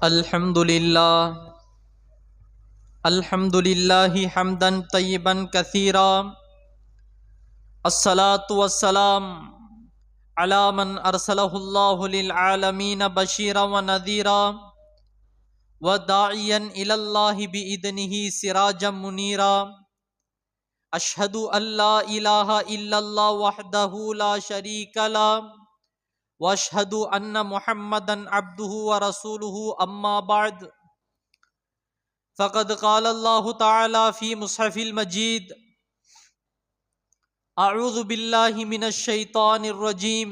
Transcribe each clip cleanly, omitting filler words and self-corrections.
अल्हम्दुलिल्लाह हम्दन तय्यबन कसीरा अस्सलातु वस्सलाम अला मन अरसलहुल्लाहु लिल आलमीन बशीरा व नज़ीरा व दाइयन इलल्लाहि बिइज़निही सिराजम मुनीरा अशहदु अल्ला इलाहा इल्लल्लाह वहदहु ला शरीका ला व अशहदु अन्न मुहम्मदन अब्दुहु व रसूलुहु अम्मा बाद फ़क़द क़ाल अल्लाहु तआला फ़ी मुस्हफ़िल मजीद अऊज़ु बिल्लाहि मिनश शैतानिर रजीम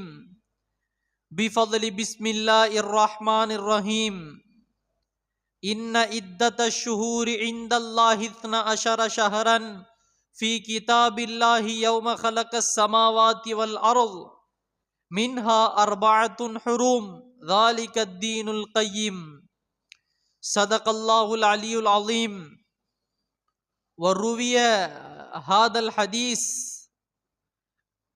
बिफ़ज़्लि बिस्मिल्लाहिर रहमानिर रहीम इन्न इद्दतश शुहूरि इंदल्लाहि इस्ना अशर शहरन फ़ी किताबिल्लाहि यौम ख़लक़स समावाति वल अर्ज़ मिन्हा अर्बअतुन हुरूम ज़ालिकद दीनुल क़य्यिम सदक़ल्लाहुल अलीयुल अज़ीम व रुविय हादल हदीस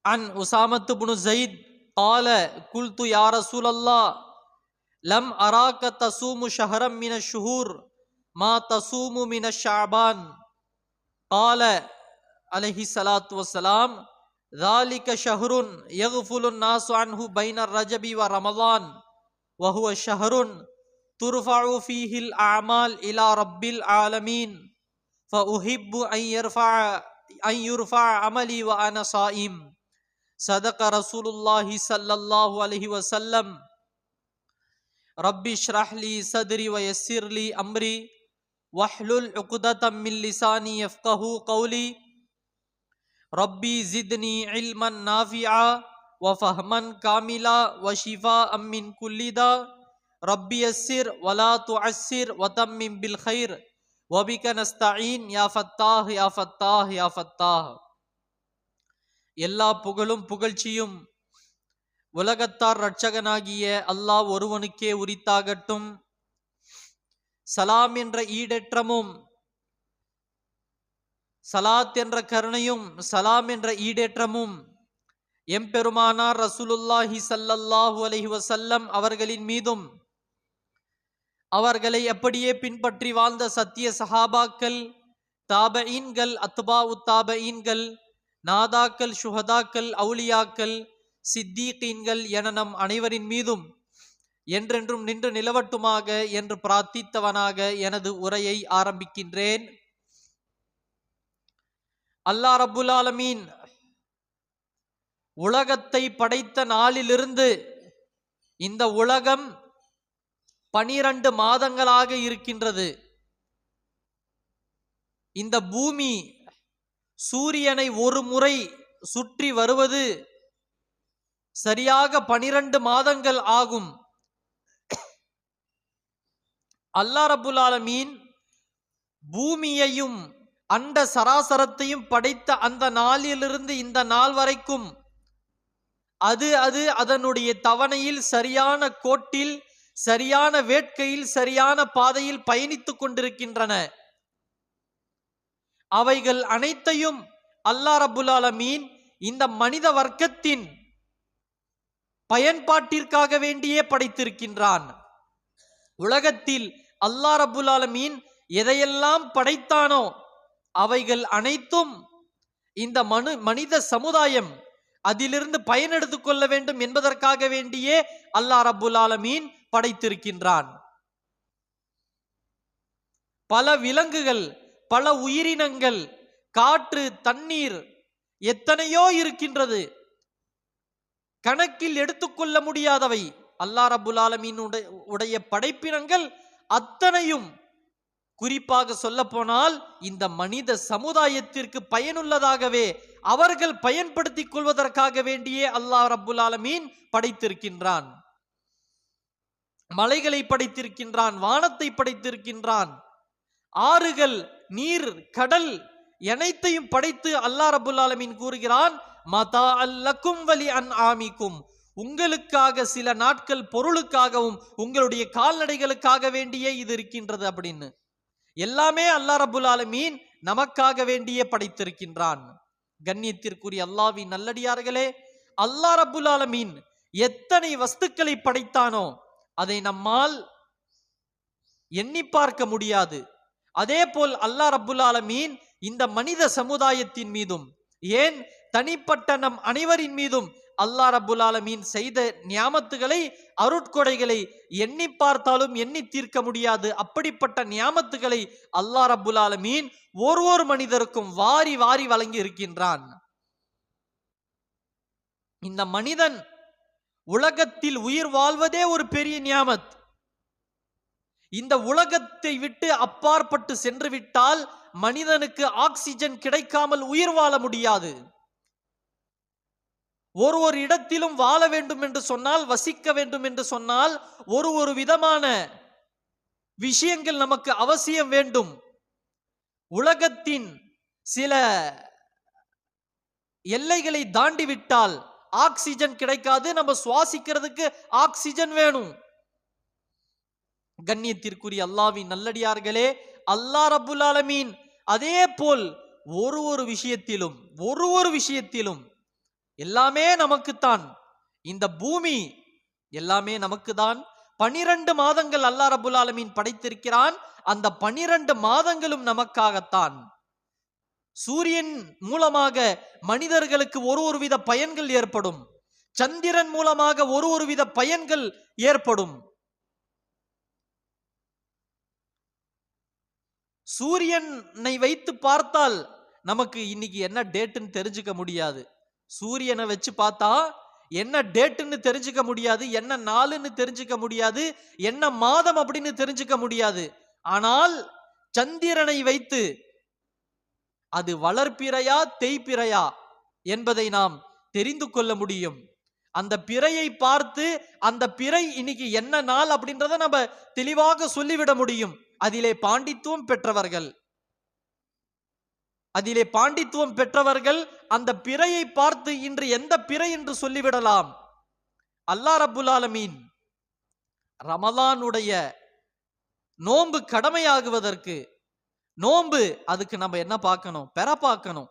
अन उसामत बिन ज़ैद क़ाल क़ुल्तु या रसूलल्लाह लम अराक तसूमु शहरम मिनश शुहूर मा तसूमु मिनश शाबान क़ाल अलैहिस्सलातु वस्सलाम ज़ालिक शहरुन यग़फ़ुलुन नासु अन्हु बैन रजबी व रमज़ान व हुवा शहरुन तुरफ़अु फ़ीहिल आमाल इला रब्बिल आलमीन फ़उहिब्बु अन युरफ़अ अमली व अना साइम सदक़ रसूलुल्लाहि सल्लल्लाहु अलैहि वसल्लम रब्बि इश्रह ली सदरी व यस्सिर ली अमरी वहलुल उक़दतम मिन लिसानी यफ़क़हू क़ौली रब्बी ज़िदनी इल्मन नाफ़िआ व फ़हमन कामिला व शिफ़ाअम मिन कुल्लि दा रब्बी यस्सिर वला तुअस्सिर व तम्मिम बिल खैर व बिका नस्तईन या फत्ताह या फत्ताह या फत्ताह। எல்லா புகழும் புகழ்ச்சியும் உலகத்தார் இரட்சகனாகிய அல்லாஹ் ஒருவனுக்கே உரித்தாகட்டும். சலாம் என்ற ஈடேற்றமும் சலாத் என்ற கருணையும் சலாம் என்ற ஈடேற்றமும் எம்பெருமானார் ரசூலுல்லாஹி ஸல்லல்லாஹு அலைஹி வஸல்லம் அவர்களின் மீதும் அவர்களை அப்படியே பின்பற்றி வாழ்ந்த சத்திய சஹாபாக்கள், தாபஈன்கள், அத்பாஉ தாபஈன்கள், நாதாக்கள், ஷுஹதாக்கள், அவுலியாக்கள், சித்தீகீன்கள் என நம் அனைவரின் மீதும் என்றென்றும் நின்று நிலவட்டுமாக என்று பிரார்த்தித்தவனாக எனது உரையை ஆரம்பிக்கின்றேன். அல்லாஹ் ரப்புல் ஆலமீன் உலகத்தை படைத்த நாளிலிருந்து இந்த உலகம் 12 மாதங்களாக இருக்கின்றது. இந்த பூமி சூரியனை ஒரு முறை சுற்றி வருவது சரியாக 12 மாதங்கள் ஆகும். அல்லாஹ் ரப்புல் ஆலமீன் பூமியையும் அண்ட சராசரத்தையும் படைத்த அந்த நாளிலிருந்து இந்த நாள் வரைக்கும் அது அதனுடைய தவணையில் சரியான கோட்டில், சரியான வேட்கையில், சரியான பாதையில் பயணித்துக் கொண்டிருக்கின்றன. அவைகள் அனைத்தையும் அல்லாஹ் ரப்புல் ஆலமீன் இந்த மனித வர்க்கத்தின் பயன்பாட்டிற்காக வேண்டியே படைத்திருக்கின்றான். உலகத்தில் அல்லாஹ் ரப்புல் ஆலமீன் எதையெல்லாம் படைத்தானோ அவைகள் அனைத்தும் இந்த மனித சமுதாயம் அதிலிருந்து பயனெடுத்துக் கொள்ள வேண்டும் என்பதற்காக வேண்டியே அல்லாஹ் ரப்புல் ஆலமீன் படைத்திருக்கின்றான். பல விலங்குகள், பல உயிரினங்கள், காற்று, தண்ணீர் எத்தனையோ இருக்கின்றது. கணக்கில் எடுத்துக்கொள்ள முடியாதவை. அல்லாஹ் ரப்புல் ஆலமீன் உடைய படைப்பினங்கள் அத்தனையும், குறிப்பாக சொல்ல போனால் இந்த மனித சமுதாயத்திற்கு பயனுள்ளதாகவே அவர்கள் பயன்படுத்திக் கொள்வதற்காக வேண்டியே அல்லாஹ் ரப்புல் ஆலமீன் படைத்திருக்கின்றான். மலைகளை படைத்திருக்கின்றான், வானத்தை படைத்திருக்கின்றான், ஆறுகள், நீர், கடல் அனைத்தையும் படைத்து அல்லாஹ் ரப்புல் ஆலமீன் கூறுகிறான், மதாஅல் லக்கும் வலி அன்ஆமிக்கும், உங்களுக்காக சில நாட்கள் பொருளுக்காகவும் உங்களுடைய கால்நடைகளுக்காக வேண்டியே இது இருக்கின்றது அப்படின்னு. எல்லாமே அல்லாஹ் ரப்புல் ஆலமீன் நமக்காக வேண்டியே படைத்திருக்கின்றான். கண்ணியத்திற்குரிய அல்லாஹ்வின் நல்லடியார்களே, அல்லாஹ் ரப்புல் ஆலமீன் எத்தனை வஸ்துக்களை படைத்தானோ அதை நம்மால் எண்ணி பார்க்க முடியாது. அதே போல் அல்லாஹ் ரப்புல் ஆலமீன் இந்த மனித சமுதாயத்தின் மீதும், ஏன் தனிப்பட்ட நம் அனைவரின் மீதும் அல்லாஹ் ரப்புல் ஆலமீன் செய்த நியாமத்துகளை, அருட்கொடைகளை எண்ணி பார்த்தாலும் எண்ணி தீர்க்க முடியாது. அப்படிப்பட்ட நியாமத்துகளை அல்லாஹ் ரப்புல் ஆலமீன் ஒரு மனிதருக்கும் வாரி வாரி வழங்கி இருக்கின்றான். இந்த மனிதன் உலகத்தில் உயிர் வாழ்வதே ஒரு பெரிய நியாமத். இந்த உலகத்தை விட்டு அப்பாற்பட்டு சென்று விட்டால் மனிதனுக்கு ஆக்சிஜன் கிடைக்காமல் உயிர் வாழ முடியாது. ஒரு இடத்திலும் வாழ வேண்டும் என்று சொன்னால், வசிக்க வேண்டும் என்று சொன்னால் ஒரு விதமான விஷயங்கள் நமக்கு அவசியம் வேண்டும். உலகத்தின் சில எல்லைகளை தாண்டி விட்டால் ஆக்சிஜன் கிடைக்காது. நம்ம சுவாசிக்கிறதுக்கு ஆக்சிஜன் வேணும். கண்ணியத்திற்குரிய அல்லாஹ்வின் நல்லடியார்களே, அல்லாஹ் ரப்புல் ஆலமீன் அதே போல் ஒரு விஷயத்திலும் எல்லாமே நமக்குத்தான். இந்த பூமி எல்லாமே நமக்குதான். 12 மாதங்கள் அல்லாஹ் ரப்புல் ஆலமீன் படைத்திருக்கிறான். அந்த 12 மாதங்களும் நமக்காகத்தான். சூரியன் மூலமாக மனிதர்களுக்கு ஒரு வித பயன்கள் ஏற்படும். சந்திரன் மூலமாக ஒரு வித பயன்கள் ஏற்படும். சூரியனை வைத்து பார்த்தால் நமக்கு இன்னைக்கு என்ன டேட்டுன்னு தெரிஞ்சுக்க முடியாது. சூரியனை வச்சு பார்த்தா என்ன டேட்டுன்னு தெரிஞ்சுக்க முடியாது, என்ன நாளுன்னு தெரிஞ்சுக்க முடியாது, என்ன மாதம் அப்படின்னு தெரிஞ்சுக்க முடியாது. ஆனால் சந்திரனை வைத்து அது வளர்பிறையா தேய்பிறையா என்பதை நாம் தெரிந்து கொள்ள முடியும். அந்த பிறையை பார்த்து அந்த பிறை இன்னைக்கு என்ன நாள் அப்படின்றத நம்ம தெளிவாக சொல்லிவிட முடியும். அதிலே பாண்டித்துவம் பெற்றவர்கள் அந்த பிறையை பார்த்து இன்று எந்த பிறை என்று சொல்லிவிடலாம். அல்லாஹ் ரப்புல் ஆலமீன் ரமலானுடைய நோன்பு கடமையாகுவதற்கு, நோன்பு அதுக்கு நம்ம என்ன பார்க்கணும்? பெற பார்க்கணும்.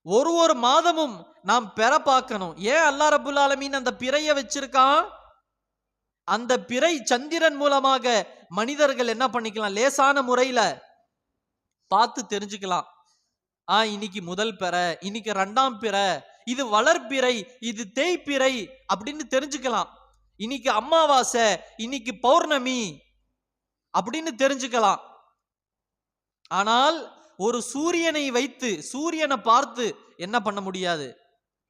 ஒரு மாதமும் நாம் பெற பார்க்கணும். ஏன் அல்லாஹ் ரப்புல் ஆலமீன் அந்த பிறையை வச்சிருக்கான்? அந்த பிறை சந்திரன் மூலமாக மனிதர்கள் என்ன பண்ணிக்கலாம்? லேசான முறையில பார்த்து தெரிஞ்சுக்கலாம். இன்னைக்கு முதல் பிறை, இன்னைக்கு 2ஆம் பிறை, இது வளர்பிறை, இது தேய்பிறை அப்படின்னு தெரிஞ்சுக்கலாம். இன்னைக்கு அமாவாசை, இன்னைக்கு பௌர்ணமி அப்படின்னு தெரிஞ்சுக்கலாம். ஆனால் ஒரு சூரியனை வைத்து, சூரியனை பார்த்து என்ன பண்ண முடியாது?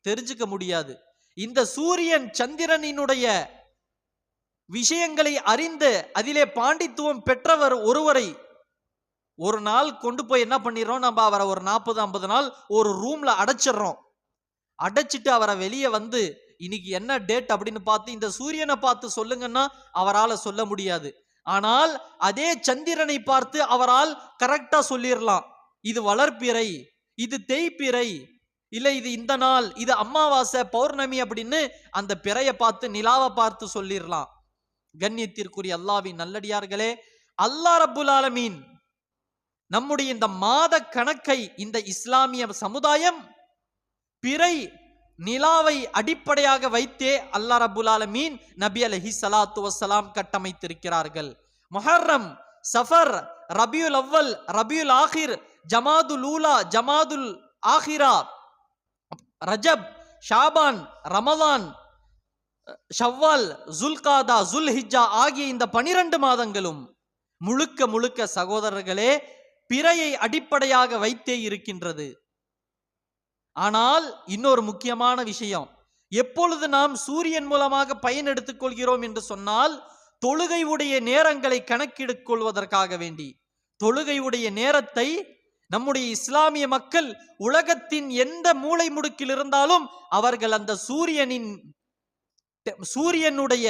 தெரிஞ்சுக்க முடியாது. இந்த சூரியன் சந்திரனினுடைய விஷயங்களை அறிந்து அதிலே பாண்டித்துவம் பெற்றவர் ஒருவரை ஒரு நாள் கொண்டு போய் என்ன பண்ணிடுறோம்? நம்ம அவரை ஒரு 40-50 நாள் ஒரு ரூம்ல அடைச்சிடறோம். அடைச்சிட்டு அவரை வெளியே வந்து இன்னைக்கு என்ன டேட் அப்படின்னு பார்த்து இந்த சூரியனை பார்த்து சொல்லுங்கன்னா அவரால் சொல்ல முடியாது. ஆனால் அதே சந்திரனை பார்த்து அவரால் கரெக்டா சொல்லிடலாம். இது வளர்பிறை, இது தேய்பிறை, இல்ல இது இந்த நாள், இது அமாவாசை பௌர்ணமி அப்படின்னு அந்த பிறையை பார்த்து, நிலாவை பார்த்து சொல்லிடலாம். கண்ணியத்திற்குரிய அல்லாஹ்வின் நல்லடியார்களே, அல்லாஹ் ரப்புல் ஆலமீன் நம்முடைய இந்த மாத கணக்கை இந்த இஸ்லாமிய சமுதாயம் பிறை நிலாவை அடிப்படையாக வைத்தே அல்லாஹ் ரப்புல் ஆலமீன் நபி அலைஹிஸ்ஸலாத்து வஸ்ஸலாம் கட்டமைத்திருக்கிறார்கள். முஹர்ரம், சஃபர், ரபியுல் அவ்வல், ரபியுல் ஆகிர், ஜமாதுல் ஊலா, ஜமாதுல் ஆகிரா, ரஜப், ஷாபான், ரமலான், ஷவ்வால், ஜுல்காதா, ஜுல்ஹிஜ்ஜா ஆகிய இந்த 12 மாதங்களும் முழுக்க சகோதரர்களே பிறையை அடிப்படையாக வைத்தே இருக்கின்றது. ஆனால் இன்னொரு முக்கியமான விஷயம், எப்பொழுது நாம் சூரியன் மூலமாக பயன் எடுத்துக் கொள்கிறோம் என்று சொன்னால், தொழுகை உடைய நேரங்களை கணக்கெடுத்துக் கொள்வதற்காக வேண்டி. தொழுகை உடைய நேரத்தை நம்முடைய இஸ்லாமிய மக்கள் உலகத்தின் எந்த மூலை முடுக்கில் இருந்தாலும் அவர்கள் அந்த சூரியனுடைய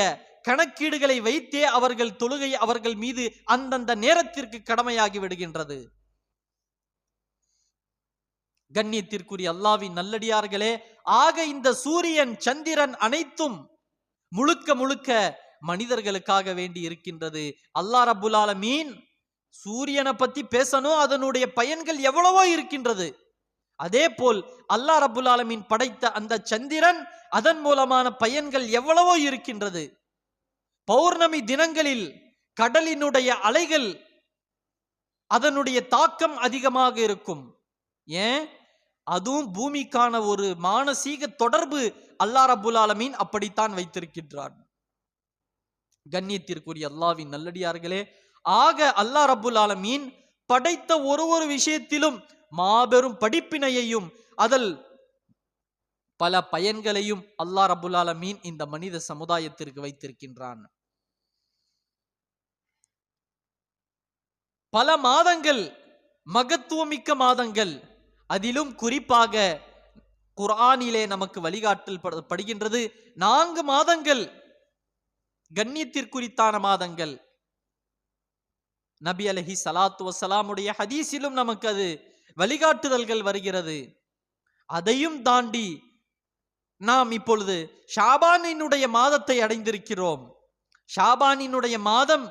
கணக்கீடுகளை வைத்தே அவர்கள் தொழுகை அவர்கள் மீது அந்தந்த நேரத்திற்கு கடமையாகி விடுகின்றது. கண்ணியத்திற்குரிய அல்லாஹ்வின் நல்லடியார்களே, ஆக இந்த சூரியன் சந்திரன் அனைத்தும் முழுக்க மனிதர்களுக்காக வேண்டி இருக்கின்றது. அல்லாஹ் ரப்புல் ஆலமீன் சூரியனை பத்தி பேசணும், அதனுடைய பயன்கள் எவ்வளவோ இருக்கின்றது. அதே போல் அல்லாஹ் ரப்புல் ஆலமீன் படைத்த அந்த சந்திரன், அதன் மூலமான பயன்கள் எவ்வளவோ இருக்கின்றது. பௌர்ணமி தினங்களில் கடலினுடைய அலைகள் அதனுடைய தாக்கம் அதிகமாக இருக்கும். ஏன்? அதுவும் பூமிக்கான ஒரு மானசீக தொடர்பு அல்லாஹ் ரப்புல் ஆலமீன் அப்படித்தான் வைத்திருக்கின்றான். கண்ணியத்திற்குரிய அல்லாஹ்வின் நல்லடியார்களே, ஆக அல்லாஹ் ரப்புல் ஆலமீன் படைத்த ஒரு விஷயத்திலும் மாபெரும் படிப்பினையையும் அதில் பல பயன்களையும் அல்லாஹ் ரப்புல் ஆலமீன் இந்த மனித சமுதாயத்திற்கு வைத்திருக்கின்றான். பல மாதங்கள் மகத்துவமிக்க மாதங்கள், அதிலும் குறிப்பாக குர்ஆனிலே நமக்கு வழிகாட்டல் படுகின்றது 4 மாதங்கள் கண்ணியத்திற்குரித்தான மாதங்கள். நபி அலைஹி ஸலாத்து வஸலாமுடைய ஹதீஸிலும் நமக்கு அது வழிகாட்டுதல்கள் வருகிறது. அதையும் தாண்டி நாம் இப்பொழுது ஷாபானினுடைய மாதத்தை அடைந்திருக்கிறோம். ஷாபானினுடைய மாதம்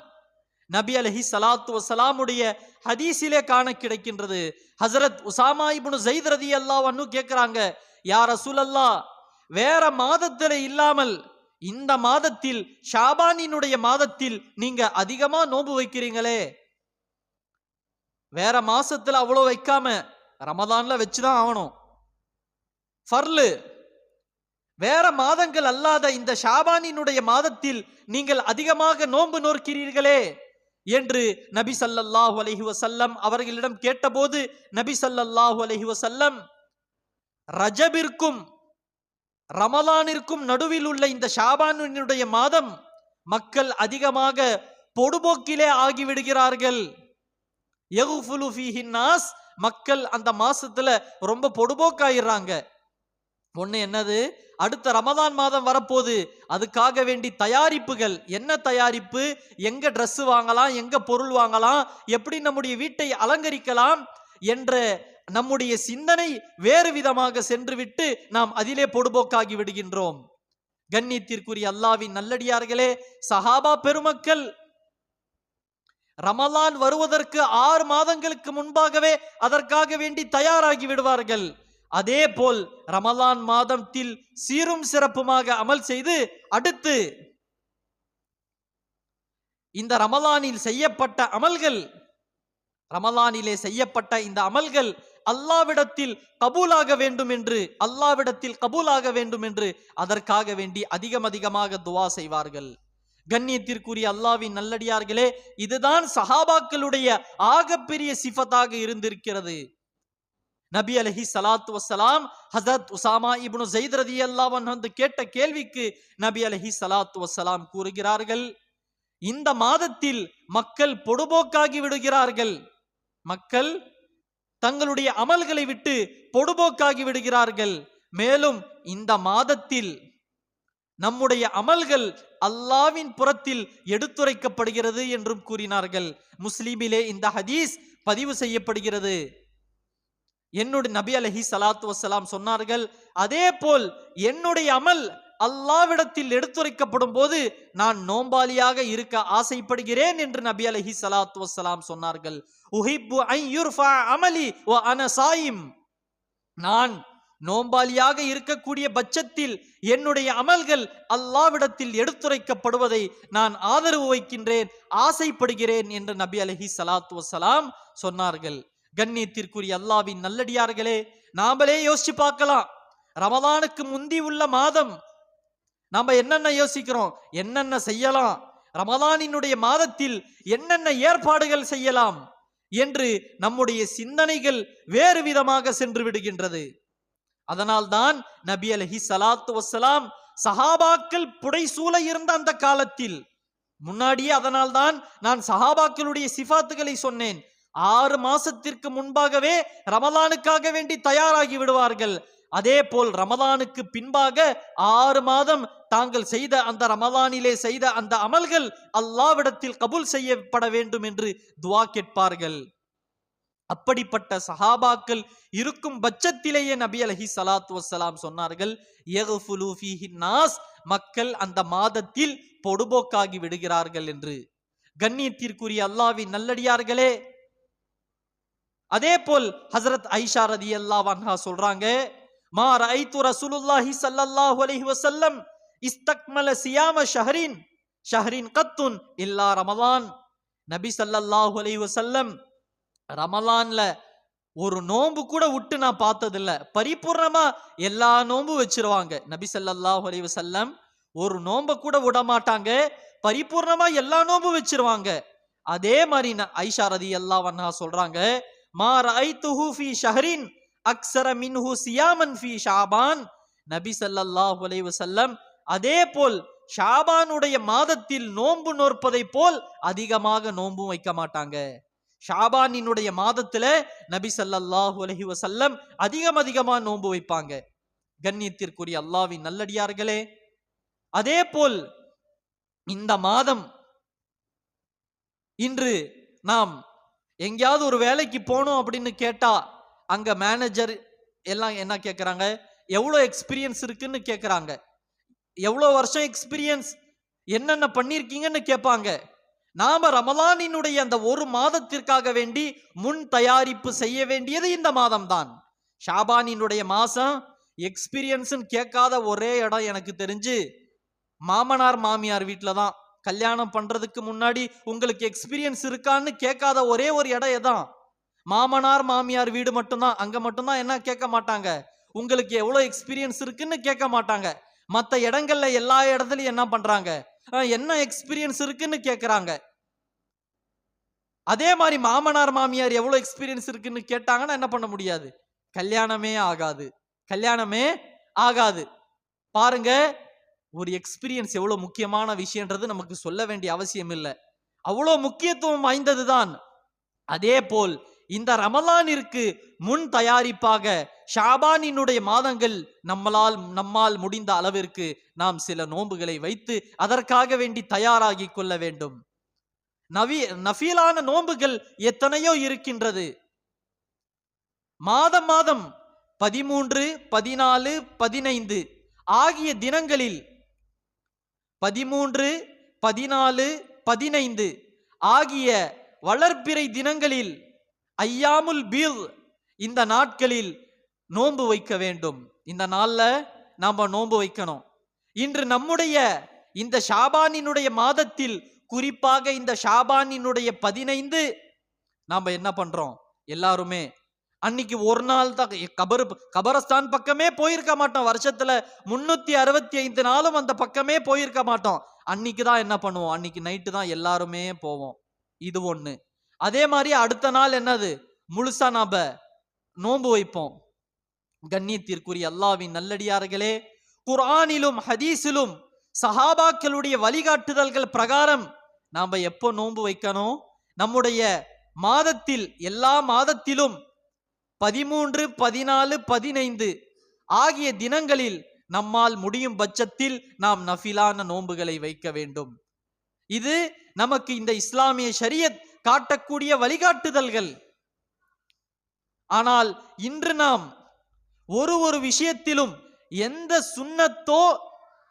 நபி அலைஹி ஸலாத்து வஸலாமுடைய ஹதீஸிலே காண கிடைக்கின்றது. ஹஜ்ரத் உசாமா இப்னு ஸைத் ரலியல்லாஹு அன்ஹு கேக்குறாங்க, யா ரசூலல்லாஹ், வேற மாதத்துல இல்லாமல் இந்த மாதத்தில் ஷாபானினுடைய மாதத்தில் நீங்க அதிகமா நோன்பு வைக்கிறீங்களே, வேற மாசத்துல அவ்வளவு வைக்காம ரமதான்ல வச்சுதான் ஆகணும், ஃபர்லு. வேற மாதங்கள் அல்லாத இந்த ஷாபானினுடைய மாதத்தில் நீங்கள் அதிகமாக நோன்பு நோக்கிறீர்களே என்று நபி ஸல்லல்லாஹு அலைஹி வஸல்லம் அவர்களிடம் கேட்டபோது நபி ஸல்லல்லாஹு அலைஹி வஸல்லம் ரஜபிற்கும் ரமலானிற்கும் நடுவில் உள்ள இந்த ஷாபானினுடைய மாதம் மக்கள் அதிகமாக பொடுபோக்கிலே ஆகிவிடுகிறார்கள். யகுஃபுலு ஃபீஹி நாஸ், மக்கள் அந்த மாசத்துல ரொம்ப பொடுபோக்காயிடுறாங்க. ஒண்ணு என்னது, அடுத்த ரமதான் மாதம் வரப்போது, அதுக்காக வேண்டி தயாரிப்புகள். என்ன தயாரிப்பு? எங்க ட்ரெஸ் வாங்கலாம், எங்க பொருள் வாங்கலாம், எப்படி நம்முடைய வீட்டை அலங்கரிக்கலாம் என்ற நம்முடைய சிந்தனை வேறு விதமாக சென்றுவிட்டு நாம் அதிலே பொடுபோக்காகி விடுகின்றோம். கண்ணியத்திற்குரிய அல்லாஹ்வின் நல்லடியார்களே, சஹாபா பெருமக்கள் ரமலான் வருவதற்கு 6 மாதங்களுக்கு முன்பாகவே அதற்காக வேண்டி தயாராகி விடுவார்கள். அதே போல் ரமலான் மாதத்தில் சீரும் சிறப்புமாக அமல் செய்து அடுத்து இந்த ரமலானில் செய்யப்பட்ட அமல்கள், ரமலானிலே செய்யப்பட்ட இந்த அமல்கள் அல்லாஹ்விடத்தில் கபூலாக வேண்டும் என்று அதற்காக வேண்டி அதிகமாக துஆ செய்வார்கள். கண்ணியத்திற்குரிய அல்லாஹ்வின் நல்லடியார்களே, இதுதான் சஹாபாக்களுடைய ஆகப்பெரிய சிஃபத்தாக இருந்திருக்கிறது. நபி அலைஹி ஸலாத்து வஸலாம் ஹஜ்ரத் உசாமா இப்னு ஸைத் ரலியல்லாஹு அன்ஹு கேட்ட கேள்விக்கு நபி அலைஹி ஸலாத்து வஸலாம் கூறுகிறார்கள், இந்த மாதத்தில் மக்கள் பொடுபோக்காகி விடுகிறார்கள், மக்கள் தங்களுடைய அமல்களை விட்டு பொடுபோக்காகி விடுகிறார்கள். மேலும் இந்த மாதத்தில் நம்முடைய அமல்கள் அல்லாஹ்வின் புறத்தில் எடுத்துரைக்கப்படுகிறது என்றும் கூறினார்கள். முஸ்லிமிலே இந்த ஹதீஸ் பதிவு செய்யப்படுகிறது. என்னுடைய நபி அலைஹி ஸலாத்து வஸலாம் சொன்னார்கள், அதே போல் என்னுடைய அமல் அல்லாஹ்விடத்தில் எடுத்துரைக்கப்படும் போது நான் நோம்பாளியாக இருக்க ஆசைப்படுகிறேன் என்று நபி அலைஹி ஸலாத்து வஸலாம் சொன்னார்கள். உஹிப்பு அன் யுர்ஃபா அமலி வ அன ஸாயிம், நான் நோம்பாளியாக இருக்கக்கூடிய பட்சத்தில் என்னுடைய அமல்கள் அல்லாஹ்விடத்தில் எடுத்துரைக்கப்படுவதை நான் ஆதரவு வைக்கின்றேன், ஆசைப்படுகிறேன் என்று நபி அலைஹி ஸலாத்து வஸலாம் சொன்னார்கள். கண்ணியத்திற்குரிய அல்லாஹ்வின் நல்லடியார்களே, நாமளே யோசிச்சு பார்க்கலாம். ரமலானுக்கு முந்தி உள்ள மாதம் நாம என்னென்ன யோசிக்கிறோம், என்னென்ன செய்யலாம், ரமலானினுடைய மாதத்தில் என்னென்ன ஏற்பாடுகள் செய்யலாம் என்று நம்முடைய சிந்தனைகள் வேறு விதமாக சென்று விடுகின்றது. அதனால்தான் நபி அலைஹி ஸலாத்து வஸலாம் சஹாபாக்கள் புடைசூழ இருந்த அந்த காலத்தில் முன்னாடியே, அதனால்தான் நான் சஹாபாக்களுடைய சிஃபாத்துகளை சொன்னேன். 6 மாசத்திற்கு முன்பாகவே ரமலானுக்காக வேண்டி தயாராகி விடுவார்கள். அதே போல் ரமலானுக்கு பின்பாக 6 மாதம் தாங்கள் செய்த அந்த ரமலானிலே செய்த அந்த அமல்கள் அல்லாஹ்விடத்தில் கபூல் செய்யப்பட வேண்டும் என்று துஆ கேட்பார்கள். அப்படிப்பட்ட சஹாபாக்கள் இருக்கும் பட்சத்திலேயே நபி அலைஹி ஸலாத்து வஸலாம் சொன்னார்கள், யக்ஃபுலு ஃபீஹி நாஸ், மக்கள் அந்த மாதத்தில் பொடுபோக்காகி விடுகிறார்கள் என்று. கண்ணியத்திற்குரிய அல்லாஹ்வின் நல்லடியார்களே, அதே போல் ஹஜ்ரத் ஐஷா ரலியல்லாஹு அன்ஹா சொல்றாங்க, மா ரஐது ரசூலுல்லாஹி ஸல்லல்லாஹு அலைஹி வஸல்லம் இஸ்தக்மல சியாம ஷஹரின் ஷஹ்ரின் கத்துன் இல்லா ரமலான். நபி ஸல்லல்லாஹு அலைஹி வஸல்லம் ரமலான்ல ஒரு நோன்பு கூட விட்டு நான் பார்த்ததில்ல. பரிபூர்ணமா எல்லா நோன்பு வச்சிருவாங்க. நபி ஸல்லல்லாஹு அலைஹி வஸல்லம் ஒரு நோன்ப கூட விட மாட்டாங்க. பரிபூர்ணமா எல்லா நோன்பு வச்சிருவாங்க. அதே மாதிரி ஐஷா ரலியல்லாஹு அன்ஹா சொல்றாங்க, மா ரஐதுஹு ஃபீ ஷஹ்ரின் அக்ஸர மின்ஹு சியாமன் ஃபீ ஷாபான். நபி ஸல்லல்லாஹு அலைஹி வஸல்லம் அதே போல் ஷாபானுடைய மாதத்தில் நோன்பு நோற்பதை போல் அதிகமாக நோன்பும் வைக்க மாட்டாங்க. ஷாபானினுடைய மாதத்துல நபி ஸல்லல்லாஹு அலைஹி வஸல்லம் அதிகமா நோன்பு வைப்பாங்க. கண்ணியத்திற்குரிய அல்லாஹ்வின் நல்லடியார்களே, அதே போல் இந்த மாதம் இன்று நாம் எங்கேயாவது ஒரு வேலைக்கு போனோம் அப்படின்னு கேட்டா அங்க மேனேஜர் எல்லாம் என்ன கேட்கறாங்க, எவ்வளவு எக்ஸ்பீரியன்ஸ் இருக்குன்னு கேட்கறாங்க. எவ்வளவு வருஷம் எக்ஸ்பீரியன்ஸ், என்னென்ன பண்ணிருக்கீங்கன்னு கேட்பாங்க. நாம ரமலானினுடைய அந்த ஒரு மாதத்திற்காக வேண்டி முன் தயாரிப்பு செய்ய வேண்டியது இந்த மாதம் தான். ஷாபானினுடைய மாசம் எக்ஸ்பீரியன்ஸ் கேட்காத ஒரே இடம் எனக்கு தெரிஞ்சு மாமனார் மாமியார் வீட்டில தான். கல்யாணம் பண்றதுக்கு முன்னாடி உங்களுக்கு எக்ஸ்பீரியன்ஸ் இருக்கான்னு கேட்காத ஒரே ஒரு இடம் எதான்? மாமனார் மாமியார் வீடு மட்டும்தான். அங்க மட்டும்தான் என்ன கேட்க மாட்டாங்க, உங்களுக்கு எவ்வளவு எக்ஸ்பீரியன்ஸ் இருக்குன்னு கேட்க மாட்டாங்க. மற்ற இடங்கள்ல எல்லா இடத்துலயும் என்ன பண்றாங்க, என்ன எக்ஸ்பீரியன்ஸ் இருக்குன்னு கேட்கறாங்க. அதே மாதிரி மாமனார் மாமியார் எவ்வளவு எக்ஸ்பீரியன்ஸ் இருக்குன்னு கேட்டாங்கன்னா என்ன பண்ண முடியாது, கல்யாணமே ஆகாது. கல்யாணமே ஆகாது. பாருங்க, ஒரு எக்ஸ்பீரியன்ஸ் எவ்வளவு முக்கியமான விஷயம்ன்றது நமக்கு சொல்ல வேண்டிய அவசியம் இல்லை. அவ்வளவு முக்கியத்துவம் வாய்ந்ததுதான். அதே போல் இந்த ரமலானிற்கு முன் தயாரிப்பாக ஷாபானினுடைய மாதங்கள் நம்மால் முடிந்த அளவிற்கு நாம் சில நோன்புகளை வைத்து அதற்காக வேண்டி தயாராகி கொள்ள வேண்டும். நஃபீலான நோன்புகள் எத்தனையோ இருக்கின்றது. மாதம் 13, 14, 15 ஆகிய தினங்களில் 13, 14, 15 ஆகிய வளர்ப்பிறை தினங்களில் ஐயாமுல் பீல் இந்த நாட்களில் நோன்பு வைக்க வேண்டும். இந்த நாள்ல நாம நோன்பு வைக்கணும். இன்று நம்முடைய இந்த ஷாபானினுடைய மாதத்தில், குறிப்பாக இந்த ஷாபானினுடைய 15 நாம என்ன பண்றோம், எல்லாருமே அன்னைக்கு ஒரு நாள் தான் கபரஸ்தான் பக்கமே போயிருக்க மாட்டோம். வருஷத்துல 365 நாளும் அந்த பக்கமே போயிருக்க மாட்டோம். அன்னைக்கு தான் என்ன பண்ணுவோம், அன்னைக்கு நைட்டு தான் எல்லாருமே போவோம். இது ஒண்ணு. அதே மாதிரி அடுத்த நாள் என்னது, முழுசா நாம நோன்பு வைப்போம். கண்ணியத்திற்குரிய அல்லாஹ்வின் நல்லடியார்களே, குர்ஆனிலும் ஹதீஸிலும் சஹாபாக்களுடைய வழிகாட்டுதல்கள் பிரகாரம் நாம எப்போ நோன்பு வைக்கணும், நம்முடைய மாதத்தில் எல்லா மாதத்திலும் 13, 14, 15 ஆகிய தினங்களில் நம்மால் முடியும் பட்சத்தில் நாம் நஃபிலான நோன்புகளை வைக்க வேண்டும். இது நமக்கு இந்த இஸ்லாமிய ஷரியத் காட்டக்கூடிய வழிகாட்டுதல்கள். ஆனால் இன்று நாம் ஒரு விஷயத்திலும் எந்த சுன்னத்தோ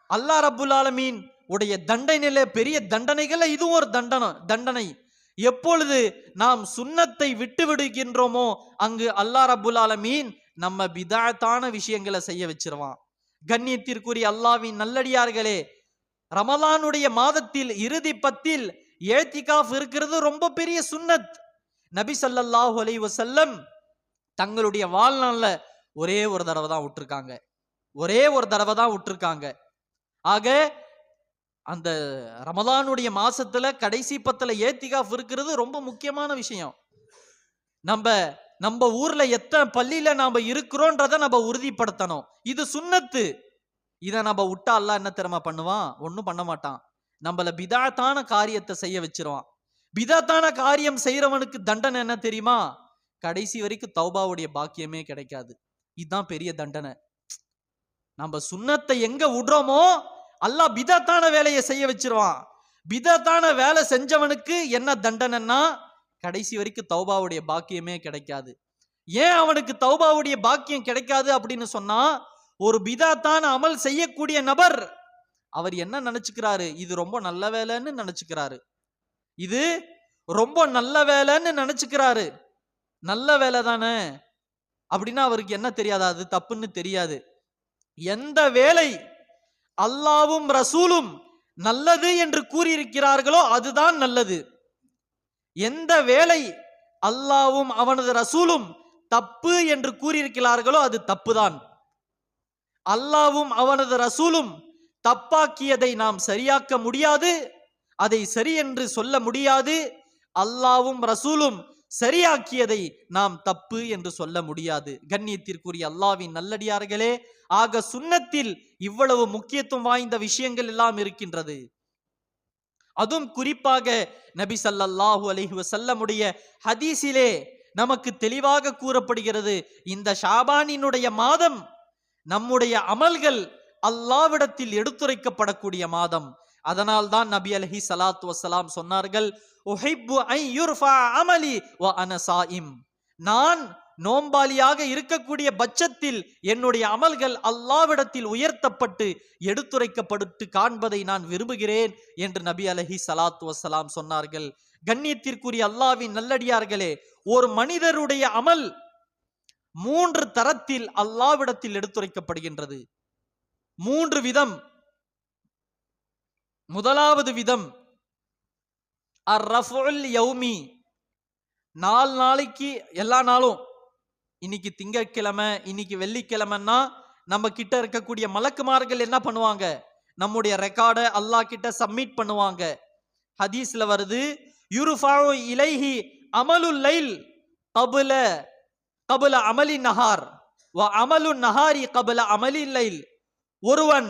அல்லாஹ் ரப்புல் ஆலமீன் உடைய தண்டனையில பெரிய தண்டனைகள், இதுவும் ஒரு தண்டனை. எப்பொழுது நாம் சுன்னத்தை விட்டு விடுகின்றோமோ அங்கு அல்லாஹ் ரப்புல் ஆலமீன் நம்ம பிதஅத்தான விஷயங்களை செய்ய வச்சிருவான். கண்ணியத்திற்குரிய அல்லாஹ்வின் நல்லடியார்களே, ரமலானுடைய மாதத்தில் இறுதி 10 இஅ்திகாஃப் இருக்கிறது ரொம்ப பெரிய சுன்னத். நபி ஸல்லல்லாஹு அலைஹி வஸல்லம் தங்களுடைய வாழ்நாள்ல ஒரே ஒரு தடவை தான் விட்டுருக்காங்க. ஆக அந்த ரமலானுடைய மாசத்துல கடைசி 10 இஅ்திகாஃப் இருக்கிறது ரொம்ப முக்கியமான விஷயம். நம்ம ஊர்ல எத்தனை பள்ளியில நாம இருக்கிறோன்றத நம்ம உறுதிப்படுத்தணும். இது சுன்னத்து. இதை நம்ம விட்டா அல்லாஹ் என்ன தெரியுமா பண்ணுவான், ஒன்னும் பண்ண மாட்டான். நம்மள பிதஅத்தான காரியத்தை செய்ய வச்சிருவான். பிதஅத்தான காரியம் செய்யறவனுக்கு தண்டனை என்ன தெரியுமா, கடைசி வரைக்கும் தௌபாவுடைய பாக்கியமே கிடைக்காது. இதுதான் பெரிய தண்டனை. நம்ம சுன்னத்தை எங்க விடுறோமோ அல்லாஹ் பிதஅத்தான வேலையை செய்ய வச்சிருவான். பிதஅத்தான வேலை செஞ்சவனுக்கு என்ன தண்டனைன்னா, கடைசி வரைக்கும் தௌபாவுடைய பாக்கியமே கிடைக்காது. ஏன் அவனுக்கு தௌபாவுடைய பாக்கியம் கிடைக்காது அப்படின்னு சொன்னா, ஒரு பிதஅத்தான அமல் செய்யக்கூடிய நபர் அவர் என்ன நினைச்சுக்கிறாரு, இது ரொம்ப நல்ல வேலைன்னு நினைச்சுக்கிறாரு. இது ரொம்ப நல்ல வேலைன்னு நினைச்சுக்கிறாரு. நல்ல வேலை தானே அப்படின்னா அவருக்கு என்ன தெரியாது, அது தப்புன்னு தெரியாது. எந்த வேலை அல்லாவும் ரசூலும் நல்லது என்று கூறியிருக்கிறார்களோ அதுதான் நல்லது. எந்த வேலை அல்லாவும் அவனது ரசூலும் தப்பு என்று கூறியிருக்கிறார்களோ அது தப்புதான். அல்லாவும் அவனது ரசூலும் தப்பாக்கியதை நாம் சரியாக்க முடியாது, அதை சரி என்று சொல்ல முடியாது. அல்லாவும் ரசூலும் சரியாக்கியதை நாம் தப்பு என்று சொல்ல முடியாது. கண்ணியத்திற்குரிய அல்லாவின் நல்லடியார்களே, ஆக சுன்னத்தில் இவ்வளவு முக்கியத்துவம் வாய்ந்த விஷயங்கள் எல்லாம் இருக்கின்றது. அதுவும் குறிப்பாக நபி ஸல்லல்லாஹு அலைஹி வஸல்லமுடைய ஹதீஸிலே நமக்கு தெளிவாக கூறப்படுகிறது, இந்த ஷாபானினுடைய மாதம் நம்முடைய அமல்கள் அல்லாவிடத்தில் எடுத்துரைக்கப்படக்கூடிய மாதம். அதனால் தான் நபி அலைஹி ஸலாத்து வஸ்ஸலாம் சொன்னார்கள், உஹிப்பு அன் யுர்ஃபா அமலி வ அன ஸாயிம். நான் நோம்பாளியாக இருக்கக்கூடிய பட்சத்தில் என்னுடைய அமல்கள் அல்லாவிடத்தில் உயர்த்தப்பட்டு எடுத்துரைக்கப்பட்டு காண்பதை நான் விரும்புகிறேன் என்று நபி அலைஹி ஸலாத்து வஸ்ஸலாம் சொன்னார்கள். கண்ணியத்திற்குரிய அல்லாஹ்வின் நல்லடியார்களே, ஒரு மனிதருடைய அமல் 3 தரத்தில் அல்லாவிடத்தில் எடுத்துரைக்கப்படுகின்றது. 3 விதம். முதலாவது விதம் அர்-ரஃபுல் யௌமி, நாளைக்கு எல்லா நாளும், இன்னைக்கு திங்கட்கிழமை, இன்னைக்கு வெள்ளிக்கிழமைன்னா நம்ம கிட்ட இருக்கக்கூடிய மலக்குமார்கள் என்ன பண்ணுவாங்க, நம்முடைய ரெக்கார்டை அல்லாஹ் கிட்ட சப்மிட் பண்ணுவாங்க. ஹதீஸ்ல வருது, யுர்ஃபஉ இலைஹி அமலுல் லைல் கபல அமலி நஹார் வ அமலு நஹாரி கபல அமலி லைல். ஒருவன்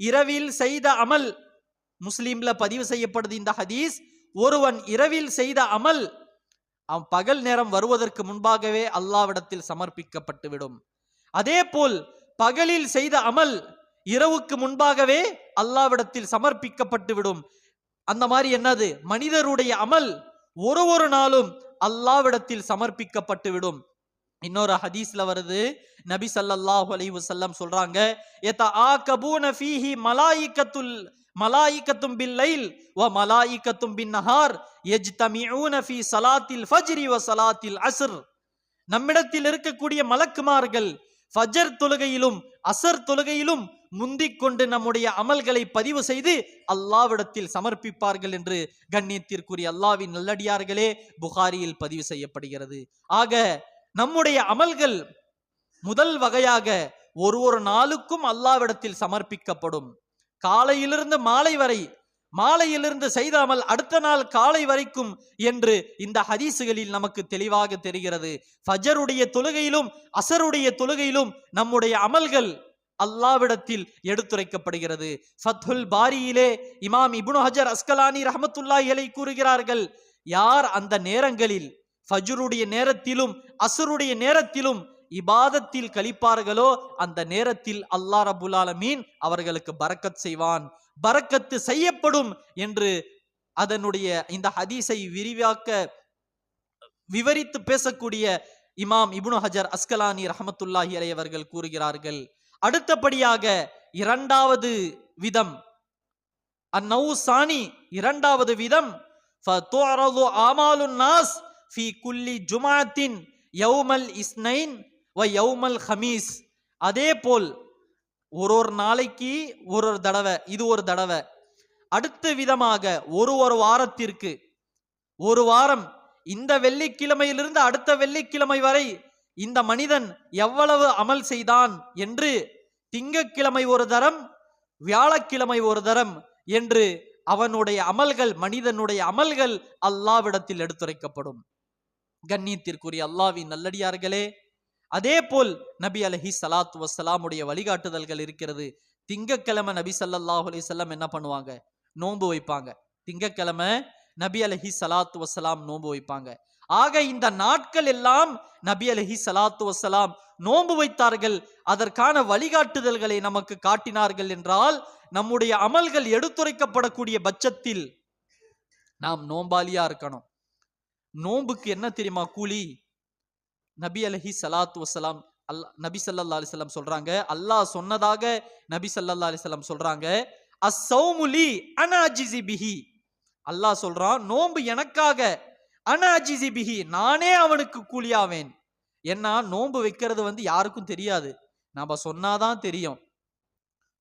இரவில் செய்த அமல், முஸ்லிம்ல பதிவு செய்யப்படுது இந்த ஹதீஸ், ஒருவன் இரவில் செய்த அமல் அவன் பகல் நேரம் வருவதற்கு முன்பாகவே அல்லாவிடத்தில் சமர்ப்பிக்கப்பட்டுவிடும். அதே போல் பகலில் செய்த அமல் இரவுக்கு முன்பாகவே அல்லாவிடத்தில் சமர்ப்பிக்கப்பட்டுவிடும். அந்த மாதிரி என்னது, மனிதருடைய அமல் ஒரு நாளும் அல்லாவிடத்தில் சமர்ப்பிக்கப்பட்டுவிடும். இன்னொரு ஹதீஸ்ல வருது, நபி ஸல்லல்லாஹு அலைஹி வஸல்லம் சொல்றாங்க, யதஆகபூன ஃபீஹி மலாயிகத்தும் பில் லைல் வ மலாயிகத்தும் பின் நஹார் யஜ்தமிஊன ஃபீ ஸலாத்தில் ஃபஜ்ரி வ ஸலாத்தில் அஸ்ர். நம்மிடத்தில் இருக்கக்கூடிய மலக்குமார்கள் ஃபஜர் தொழுகையிலும் அசர் தொழுகையிலும் முந்திக் கொண்டு நம்முடைய அமல்களை பதிவு செய்து அல்லாவிடத்தில் சமர்ப்பிப்பார்கள் என்று கண்ணியத்திற்குரிய அல்லாஹ்வின் நல்லடியார்களே புகாரியில் பதிவு செய்யப்படுகிறது. ஆக நம்முடைய அமல்கள் முதல் வகையாக ஒரு நாளுக்கும் அல்லாவிடத்தில் சமர்ப்பிக்கப்படும். காலையிலிருந்து மாலை வரை, மாலையிலிருந்து செய்த அமல் அடுத்த நாள் காலை வரைக்கும் என்று இந்த ஹதீசுகளில் நமக்கு தெளிவாக தெரிகிறது. ஃபஜருடைய தொழுகையிலும் அசருடைய தொழுகையிலும் நம்முடைய அமல்கள் அல்லாவிடத்தில் எடுத்துரைக்கப்படுகிறது. ஃபத்ஹுல் பாரியிலே இமாம் இப்னு ஹஜர் அஸ்கலானி ரஹ்மத்துல்லாஹி அலைஹி கூறுகிறார்கள், யார் அந்த நேரங்களில் ஃபஜ்ருடைய நேரத்திலும் அஸ்ருடைய நேரத்திலும் இபாதத்தில் கழிப்பார்களோ அந்த நேரத்தில் அல்லாஹ் ரப்புல் ஆலமீன் அவர்களுக்கு பரக்கத் செய்வான், பரக்கத்து செய்யப்படும் என்று அதனுடைய இந்த ஹதீஸை விவரித்து பேசக்கூடிய இமாம் இப்னு ஹஜர் அஸ்கலானி ரஹ்மத்துல்லாஹி அலைஹி அவர்கள் கூறுகிறார்கள். அடுத்தபடியாக இரண்டாவது விதம் அந்நௌசானி, இரண்டாவது விதம் ஃபதுஅரது ஆமாலுன் நாஸ் ஃபீ குல்லி ஜுமாத்தின் யௌமல் இஸ்னைன் வ யௌமல் ஹமீஸ். அதே போல் ஒரு நாளைக்கு ஒரு தடவை, இது ஒரு தடவை. அடுத்த விதமாக ஒரு வாரத்திற்கு, ஒரு வாரம், இந்த வெள்ளிக்கிழமையிலிருந்து அடுத்த வெள்ளிக்கிழமை வரை இந்த மனிதன் எவ்வளவு அமல் செய்தான் என்று திங்கட்கிழமை ஒரு தரம், வியாழக்கிழமை ஒரு தரம் என்று அவனுடைய அமல்கள், மனிதனுடைய அமல்கள் அல்லாவிடத்தில் எடுத்துரைக்கப்படும். கண்ணியத்திற்குரிய அல்லாஹ்வின் நல்லடியார்களே, அதே போல் நபி அலைஹி ஸலாத்து வஸ்ஸலாமுடைய வழிகாட்டுதல்கள் இருக்கிறது. திங்கட்கிழமை நபி ஸல்லல்லாஹு அலைஹி வஸல்லம் என்ன பண்ணுவாங்க, நோன்பு வைப்பாங்க. திங்கட்கிழமை நபி அலைஹி ஸலாத்து வஸ்ஸலாம் நோன்பு வைப்பாங்க. ஆக இந்த நாட்கள் எல்லாம் நபி அலைஹி ஸலாத்து வஸ்ஸலாம் நோன்பு வைத்தார்கள். அதற்கான வழிகாட்டுதல்களை நமக்கு காட்டினார்கள் என்றால் நம்முடைய அமல்கள் எடுத்துரைக்கப்படக்கூடிய பட்சத்தில் நாம் நோம்பாளியா இருக்கணும். நோன்புக்கு என்ன தெரியுமா கூலி? நபி அலைஹி ஸலாத்து வஸ்ஸலாம் நபி ஸல்லல்லாஹு அலைஹி வஸல்லம் சொல்றாங்க, அல்லாஹ் சொன்னதாக நபி ஸல்லல்லாஹு அலைஹி வஸல்லம் சொல்றாங்க, அஸ்ஸௌமு லி அனா அஜிஸி பிஹி. அல்லாஹ் சொல்றான், நோன்பு எனக்காக, அனா அஜிஸி பிஹி, நானே அவனுக்கு கூலியாவேன். ஏன்னா நோன்பு வைக்கிறது யாருக்கும் தெரியாது, நாம சொன்னாதான் தெரியும்.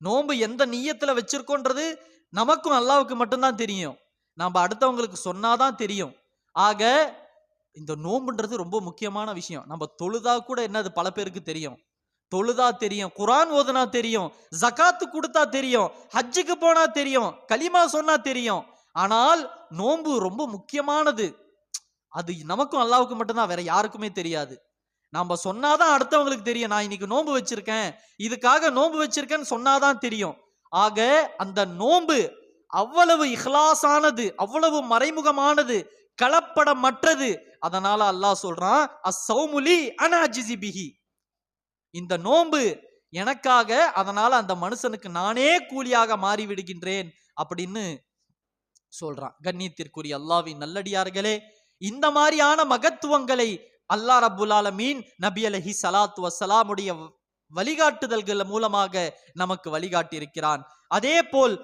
நோன்பு எந்த நியத்துல வச்சிருக்கோன்றது நமக்கும் அல்லாஹ்வுக்கு மட்டும்தான் தெரியும். நாம அடுத்தவங்களுக்கு சொன்னாதான் தெரியும். ஆக இந்த நோன்புன்றது ரொம்ப முக்கியமான விஷயம். நம்ம தொழுதா கூட என்னது பல பேருக்கு தெரியும். தொழுதா தெரியும், குர்ஆன் ஓதுனா தெரியும், ஜகாத்து கொடுத்தா தெரியும், ஹஜ்ஜுக்கு போனா தெரியும், கலிமா சொன்னா தெரியும். ஆனால் நோன்பு ரொம்ப முக்கியமானது. அது நமக்கும் அல்லாஹ்வுக்கு மட்டும்தான், வேற யாருக்குமே தெரியாது. நாம சொன்னாதான் அடுத்தவங்களுக்கு தெரியும். நான் இன்னைக்கு நோன்பு வச்சிருக்கேன், இதுக்காக நோன்பு வச்சிருக்கேன்னு சொன்னாதான் தெரியும். ஆக அந்த நோன்பு அவ்வளவு இஹ்லாஸானது, அவ்வளவு மறைமுகமானது, கலப்படமற்றது. அதனால அல்லாஹ் சொல்றான், அஸ்ஸௌமுலி அனா அஜ்ஸி பிஹி. இந்த நோன்பு எனக்காக, அதனால அந்த மனுஷனுக்கு நானே கூலியாக மாறி விடுகின்றேன் அப்படின்னு சொல்றான். கண்ணியத்திற்குரிய அல்லாஹ்வின் நல்லடியார்களே, இந்த மாதிரியான மகத்துவங்களை அல்லாஹ் ரப்புல் ஆலமீன் நபி அலைஹி ஸலாத்து வஸ்ஸலாமுடைய வழிகாட்டுதல்கள் மூலமாக நமக்கு வழிகாட்டி இருக்கிறான். அதே போல்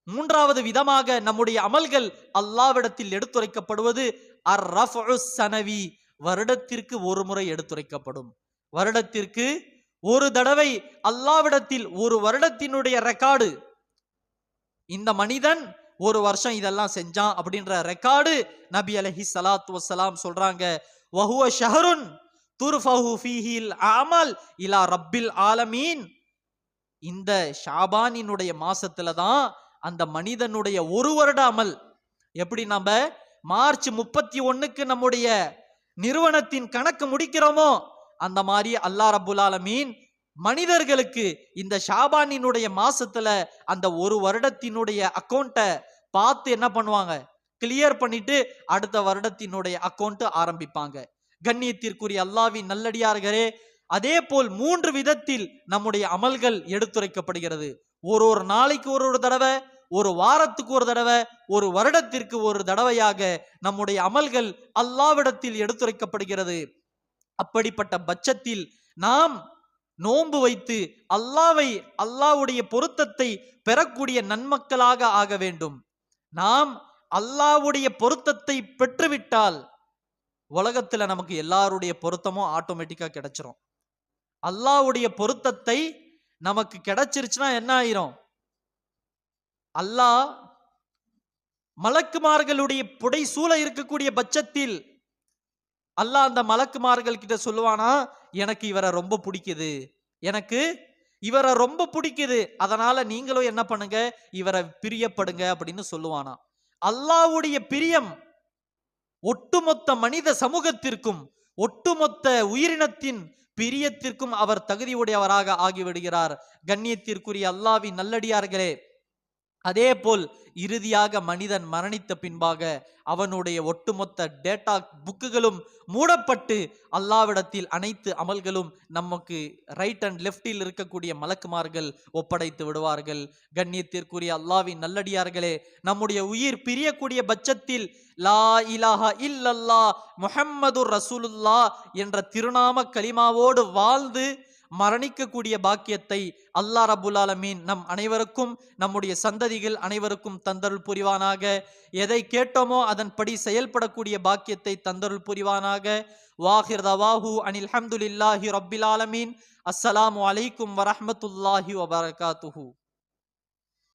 மூன்றாவது விதமாக நம்முடைய அமல்கள் அல்லாஹ்விடத்தில் எடுத்துரைக்கப்படுவது அர் ரஃபு ஸனவி, வருடத்திற்கு ஒரு முறை எடுத்துரைக்கப்படும். வருடத்திற்கு ஒரு தடவை அல்லாஹ்விடத்தில் ஒரு வருடத்தினுடைய ரெக்கார்டு, இந்த மனிதன் ஒரு வருஷம் இதெல்லாம் செஞ்சான் அப்படின்ற ரெக்கார்டு நபி அலைஹி ஸலாத்து வஸ்ஸலாம் சொல்றாங்க. வஹுவ ஷஹருன் துர்ஃபஹு ஃபீஹில் அமல் இலா ரப்பில் ஆலமீன். இந்த ஷாபானினுடைய மாசத்துல தான் அந்த மனிதனுடைய ஒரு வருட அமல், எப்படி நம்ம மார்ச் 31க்கு நம்முடைய நிறுவனத்தின் கணக்கு முடிக்கிறோமோ அந்த மாதிரி அல்லாஹ் ரப்புல் ஆலமீன் மனிதர்களுக்கு இந்த ஷாபானினுடைய மாசத்துல அந்த ஒரு வருடத்தினுடைய அக்கௌண்ட்டை பார்த்து என்ன பண்ணுவாங்க, கிளியர் பண்ணிட்டு அடுத்த வருடத்தினுடைய அக்கௌண்ட் ஆரம்பிப்பாங்க. கண்ணியத்திற்குரிய அல்லாஹ்வின் நல்லடியார்களே, அதே போல் 3 விதத்தில் நம்முடைய அமல்கள் எடுத்துரைக்கப்படுகிறது. ஒரு நாளைக்கு ஒரு தடவை, ஒரு வாரத்துக்கு ஒரு தடவை, ஒரு வருடத்திற்கு ஒரு தடவையாக நம்முடைய அமல்கள் அல்லாஹ்விடத்தில் எடுத்துரைக்கப்படுகிறது. அப்படிப்பட்ட பட்சத்தில் நாம் நோன்பு வைத்து அல்லாஹ்வுடைய பொருத்தத்தை பெறக்கூடிய நன்மக்களாக ஆக வேண்டும். நாம் அல்லாஹ்வுடைய பொருத்தத்தை பெற்றுவிட்டால் உலகத்துல நமக்கு எல்லாருடைய பொருத்தமும் ஆட்டோமேட்டிக்கா கிடைச்சிரும். அல்லாஹ்வுடைய பொருத்தத்தை நமக்கு கிடைச்சிருச்சுன்னா என்ன ஆயிரும், அல்லாஹ் மலக்குமார்களுடைய புடை சூழ இருக்கக்கூடிய பட்சத்தில் அல்லாஹ் அந்த மலக்குமார்கள் கிட்ட சொல்லுவானா, எனக்கு இவரை ரொம்ப பிடிக்குது, எனக்கு இவரை ரொம்ப பிடிக்குது, அதனால நீங்களும் என்ன பண்ணுங்க, இவரை பிரியப்படுங்க அப்படின்னு சொல்லுவானா. அல்லாஹ்வுடைய பிரியம் ஒட்டுமொத்த மனித சமூகத்திற்கும், ஒட்டுமொத்த உயிரினத்தின் பிரியத்திற்கும் அவர் தகுதியுடையவராக ஆகிவிடுகிறார். கண்ணியத்திற்குரிய அல்லாஹ்வின் நல்லடியார்களே, அதே போல் இறுதியாக மனிதன் மரணித்த பின்பாக அவனுடைய ஒட்டுமொத்த டேட்டா புக்குகளும் மூடப்பட்டு அல்லாஹ்விடத்தில் அனைத்து அமல்களும் நமக்கு ரைட் அண்ட் லெஃப்டில் இருக்கக்கூடிய மலக்குமார்கள் ஒப்படைத்து விடுவார்கள். கண்ணியத்திற்குரிய அல்லாஹ்வின் நல்லடியார்களே, நம்முடைய உயிர் பிரியக்கூடிய பட்சத்தில் லா இலாஹா இல்லல்லாஹ் முஹம்மதுர் ரசூலுல்லாஹ் என்ற திருநாம கலிமாவோடு வாழ்ந்து மரணிக்கக்கூடிய பாக்கியத்தை அல்லாஹ் ரப்புல் ஆலமீன் நம் அனைவருக்கும், நம்முடைய சந்ததிகள் அனைவருக்கும் தந்தருள் புரிவானாக. எதை கேட்டோமோ அதன்படி செயல்படக்கூடிய பாக்கியத்தை தந்தருள் புரிவானாக. வாஹிர் தவாஹு அனில் ஹம்துலில்லாஹி ரப்பில் ஆலமீன். அஸ்ஸலாமு அலைக்கும் வரஹ்மத்துல்லாஹி வபரகாத்துஹு.